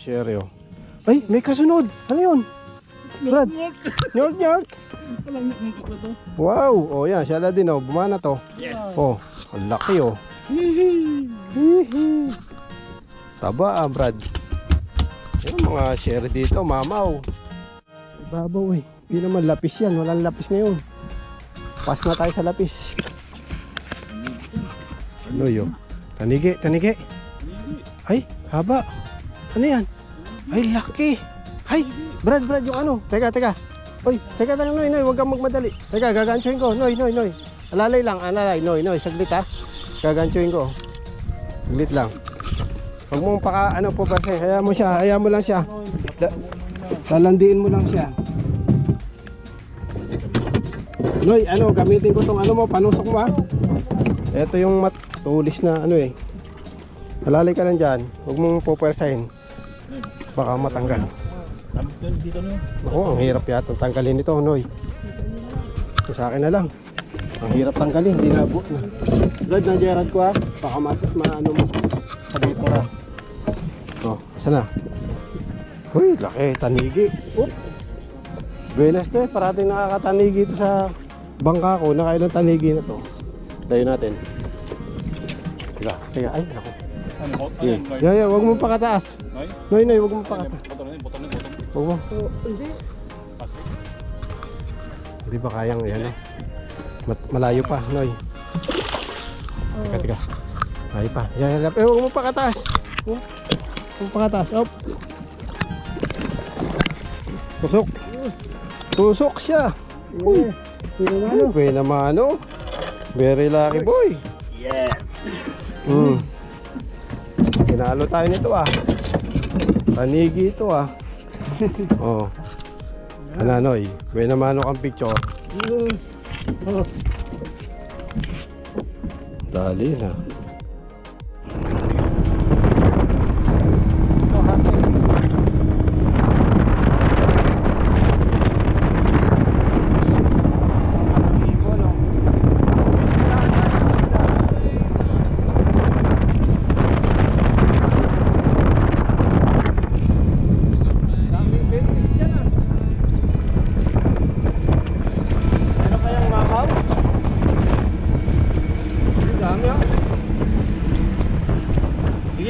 Sherry oh. Ay, may kasunod. Ano yun? Brad. York, York. Wow. Oh yan, si Aladdin oh. Bumana to. Yes. Oh, ang laki oh. Taba Brad. Yung mga Sherry dito, mamaw. Babaw eh. Hindi naman lapis yan. Walang lapis ngayon. Pas na tayo sa lapis. Ano yun? Tanigi, tanigi. Ay, haba. Ano yan? Ay, laki. Ay, Brad, yung ano? Teka. Uy, teka, Noy, huwag kang magmadali. Teka, gaganchuin ko. Noy. Alalay lang, Noy, saglit ha. Gaganchuin ko. Saglit lang. Huwag mong po kasi. Hayaan mo lang siya. Lalandiin mo lang siya. Noy, gamitin ko tong panusok mo ha. Ito yung tulis na Alalay ka lang dyan. Huwag mong pupwersahin. Baka matanggal. Ako, ang hirap yata tanggalin ito, Noy. Sa akin na lang. Ang hirap tanggalin, hindi nabot na. Blood na Gerard ko ha. Baka maano mo. Sabi ko ha. Oh, saan na? Uy, laki, tanigi. Oop. Buenas to parating nakakatanigi ito sa bangka ko. Nakailang tanigi na to. Tayo natin. Teka, ay, ako. Yeah, wag mo pakataas. Noy, wag mo pakataas. Wag mo. Hindi ba kayang yan, malayo pa, Noy. Teka. Malayo pa. Wag mo pakataas. Wag mo pakataas. Op. Tusok siya. Uy. Buena mano. Very lucky boy. Yes. Pinalo tayo nito Tanigi ito Oh. Noy? Buena mano kang picture. Dali na.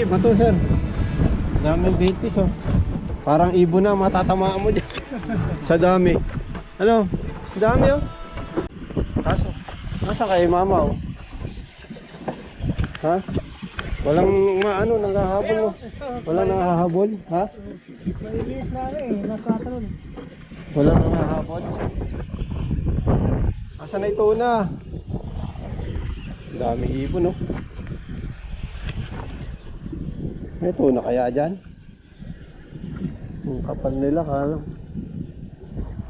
Bato sir, daming betis parang ibon na matatamaan mo dyan. Sa dami. Dami kaso nasa kayo mama ha? Walang nanghahabol walang nanghahabol ha? Maliit na nakatalon. Walang nanghahabol. Asa na ito na? Daming ibon May tuna kaya dyan? Ang kapal nila,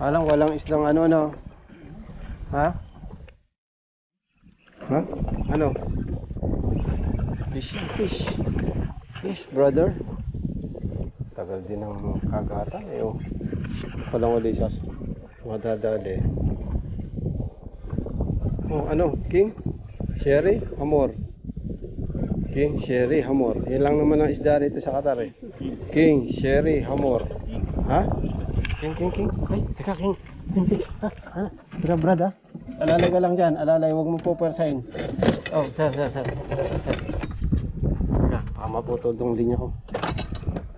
kalang walang islang Ha? Ha? Fish, brother. Tagal din ang kagatan Palang ulit sa madadali. King? Sherry? Amor? King, Sherry, Hamor. Yan lang naman ang isda rito sa Qatar King, Sherry, Hamor. Ha? King. Ay, teka, King. Brad Alalay ka lang dyan. Alalay, huwag mo pupwersahin. Oh, sir. Teka, baka maputol tong linya ko.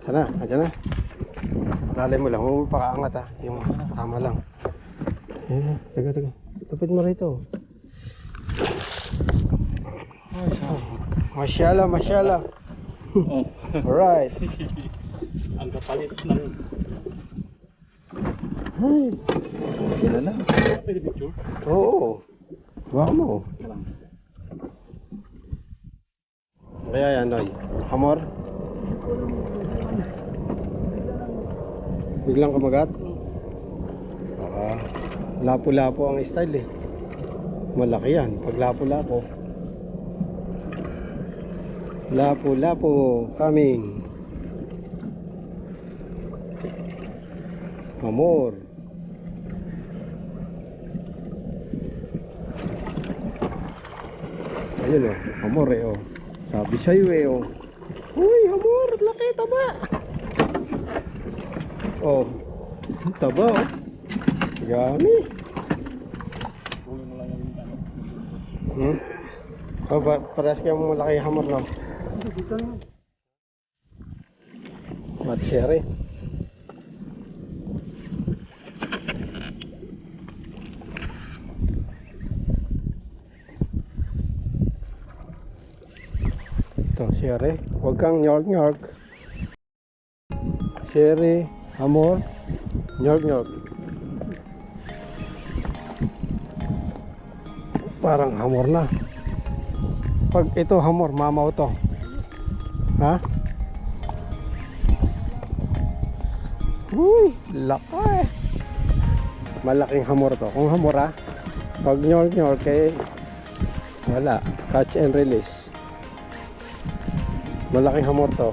Sana, andyan na. Alalay mo lang, huwag mo pakaangat yung tama lang. Teka. Tupit mo rito. Masyala. Alright. Ang kapalit ng... Ay. Yan na. Pwede picture? Oo. Baka mo. Kaya yan, Noy. Hamor? Biglang kumagat? Lapo-lapo ang style Malaki yan. Pag lapo-lapo. Lapo-lapo coming. Amor. Ayun amor Sabi sa'yo Uy, amor, laki taba. Oh. Taba oh. Gami. Kunin mo lang yung ano. Hmm? Oh, parehas kayong malaki hammer no? Dito na. Matsere. Ito, sere. Huwag kang nyorg-nyorg. Sere, hamor, nyorg-nyorg. Parang hamor na. Pag ito hamor, mamaw to. Ha? Uy, laki. Malaking hamor to. Kung hamor ha, pag nyorg-nyorg kay wala, catch and release. Malaking hamor to.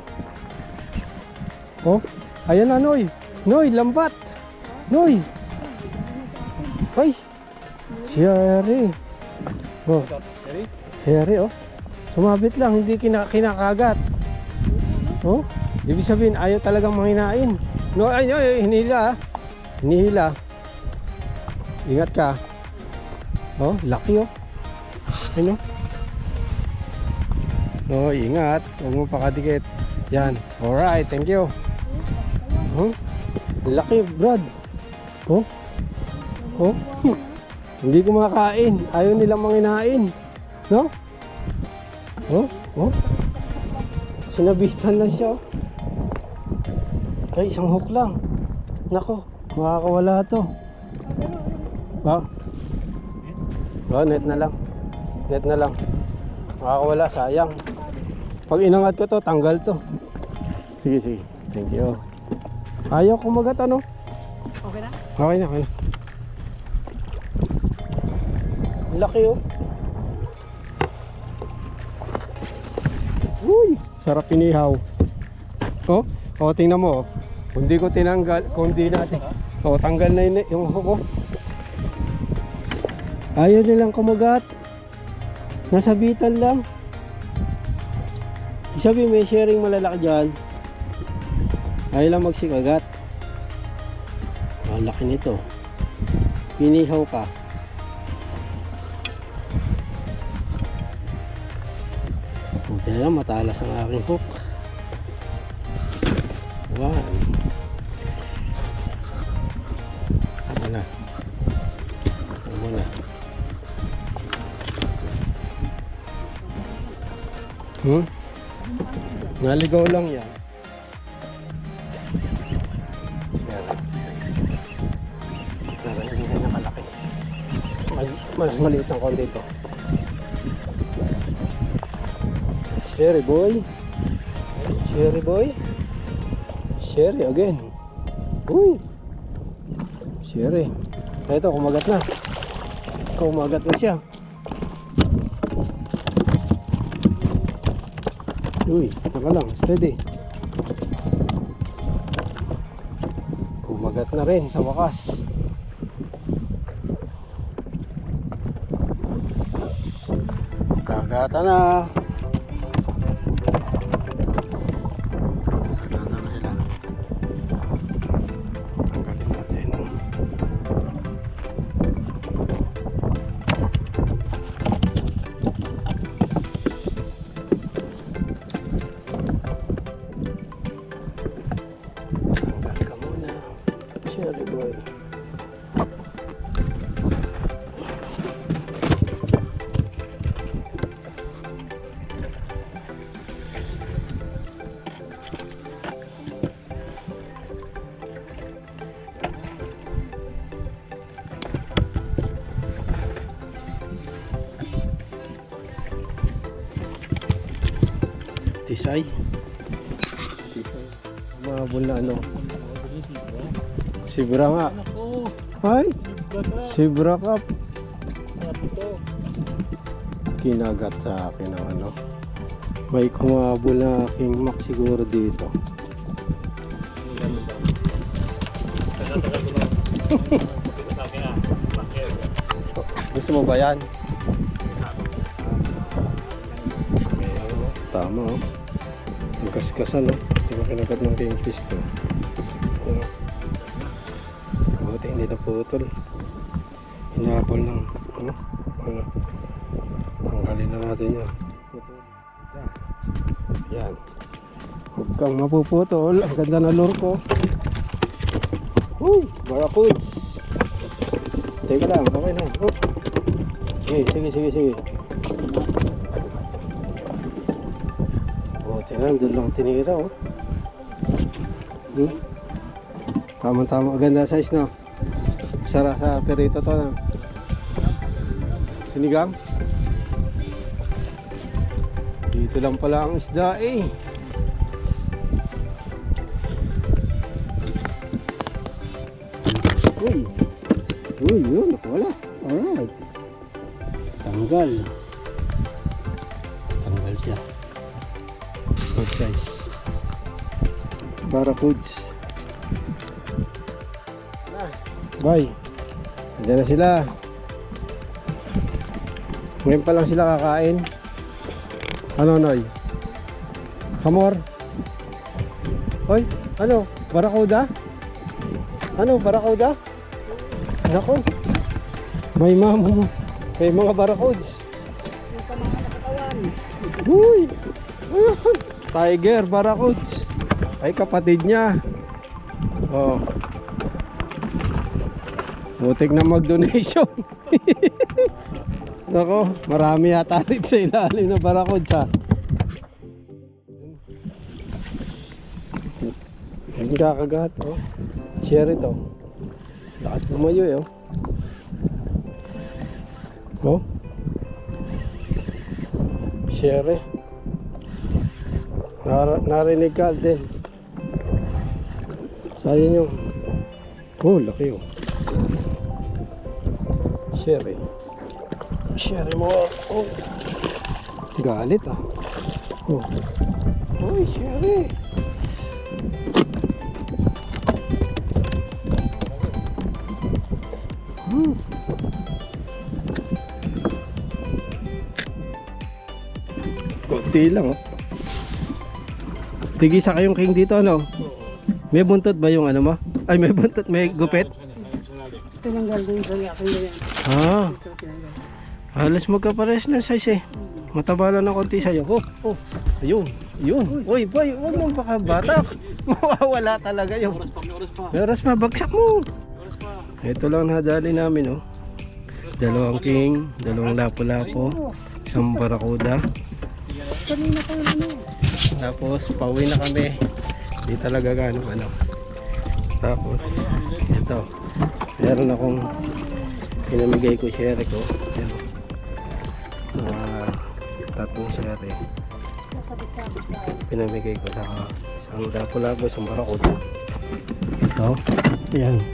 Oh, ayan na Noy. Noy, lambat. Noy. Ay. Siyari. Oh, Ready? siyari oh. Sumabit lang, hindi kinakagat. Oh, ibig sabihin ayaw talagang mahinain. No, ay, hinila. Hinihila. Ingat ka. Oh, laki oh. Ano? Oh, ingat. Huwag mo pakadikit. Yan. Alright, thank you. Oh, laki, Brad. Oh. Oh. Hindi ko makakain. Ayaw nilang manginain. No? Oh, oh. Sinabitan na siya. Oh. Ay, isang hook lang. Nako, makakawala to. Oh. Oh, net na lang. Net na lang. Makakawala, sayang. Pag inangat ko to, tanggal to. Sige, sige. Thank you. Ayaw kumagat ano? Okay na? Okay na, okay na. Laki oh. Uy, sarap inihaw. Oh, oh tingnan mo oh. Kung di ko tinanggal, kung di natin. Oh, tanggal na yung hook oh. Ayaw nilang kumagat. Nasabitan lang. Sabi may sharing malalaki dyan. Ayaw lang magsikagat. Malaki nito. Pinihaw pa. Buti na lang matalas ang aking hook. One. Ano na? Ano na? Naligaw lang yan. Pero hindi na nakalaki. Mas maliit ang konti ito. Sherry boy. Sherry boy. Sherry again. Uy. Sherry. Ito, kumagat na. Kumagat na siya. Uy, naka lang. Steady. Kumagat na rin sa wakas. Kagata na. Tisay. Mabul na ano. Sibra nga. Ako. Ay, Baka. sibra ka. Sarap ito. Kinagat sa akin ang ano. May kumabol na aking mak siguro dito. Ulan mo ba? Tagal ko lang. Pakita sa akin ah. Bakit? Gusto mo ba yan? Tama oh. Magkaskasan oh. Hindi ko kinagat ng kingfish to. Buti hindi na putol. Hinabol ng ano? Tanggalin na natin yan. Putol. Yan. Huwag kang mapuputol. Ang ganda na lure ko. Barracuds. Teka lang, okay na. Oh. Sige. Oh, tingnan, doon lang tinira, oh. Tama-tama, ganda size, no? Sara sa perito to, no? Sinigang. Dito lang pala ang isda, eh. Uy, yun, wala. Alright. Tanggal siya. Good size. Barracuds. Bye. Andiyan na sila. Ngayon pa lang sila kakain. Ano, Noy? Hamor? Hoy, ano? Barracuda? Ano, barracuda? Nako. May mamo. May mga barracuds. Uy! Tiger, barracuds. Ay, kapatid niya. Oh. Butik na mag-donation. Nako, marami yata rin sa ilalim na barracuds, ha. Ang kakagat, oh. Share ito. Lakas lumayo, eh, oh. Oh. Share. Narinig ka din. Sayang yung. Oh, laki, oh. Share. Share mo. Oh. Galit, ah. Oh. Oy, share. Kunti lang, oh. Tigisa kayong king dito, ano? May buntot ba yung ano mo? Ay, may buntot, may gupit? Tinanggal din sa akin ganyan. Ah. Halos magkapares ng size, eh. Mataba lang ng konti sa'yo. Oh. Ayun. Uy, boy, huwag mong pakabatak. Mawawala talaga yung. May oras pa, bagsak mo. Ito lang nadali namin, oh. Dalawang king, dalawang lapu-lapo, isang barracuda. Kanina pa ano. Tapos pauwi na kami. Di talaga gano'n ano. Tapos ito. Meron akong pinamigay ko share ko. Ayan. Tatlong share. Pinamigay ko sa isang lapu-lapo, isang barracuda. Ito. Ayan.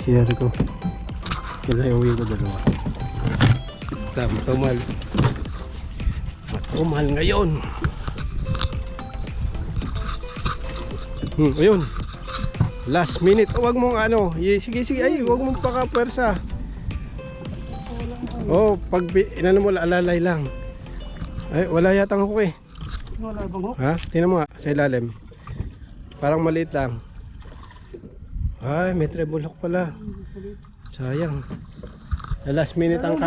Share ko. Kaya iuwi ko dalawa. Matumal. Matumal ngayon. Ayun. Last minute. Huwag mong ano. Sige. Ay, huwag mong pakapwersa. Oh, pag inano mo, alalay lang. Ay, wala yatang hook, eh. Wala bang hook? Ha? Tingnan mo nga sa ilalim. Parang maliit lang. Ay, may treble hook pala. Sayang. Last minute ang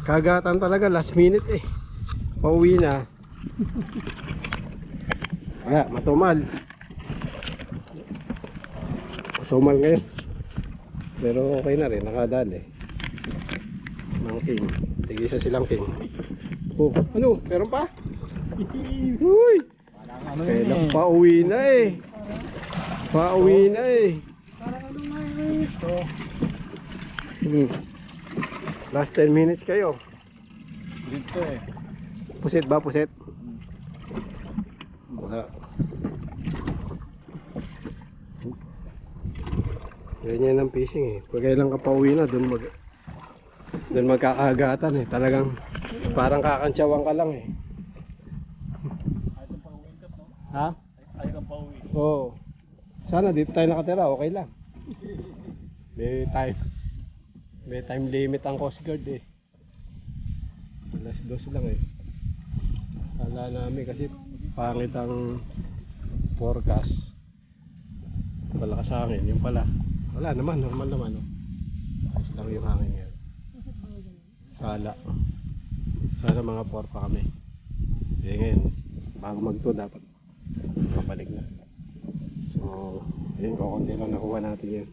kagatan talaga. Last minute, eh. Pauwi na. Kaya, matumal. Matumal ngayon. Pero okay na rin. Nakadali. Mga king. Tigisa silang king. Oh, ano? Meron pa? Uy! Kailang pauwi na, eh. Pauwi na, eh. Last 10 minutes kayo. Dito, eh. Puset ba? Puset? Wala. Ganyan ang fishing, eh. Pag kailan ka pauwi na, doon magkakagatan, eh. Talagang parang kakantsawan ka lang, eh. Ayaw pang uwi ka, no? Ha? Ayaw kang pauwi. Oo. Sana dito tayo nakatira, okay lang. May time limit ang Coast Guard, eh. Alas 2 lang, eh. Kala namin kasi pangit ang forecast. Malakas sa akin, yung pala Wala naman, normal naman. Oh. Ayos lang yung hangin yan. Sala. Sana mga 4 pa kami. Kaya ngayon, bago mag-2 dapat kapalik na. So, yun, kukunti lang nakuha natin yan.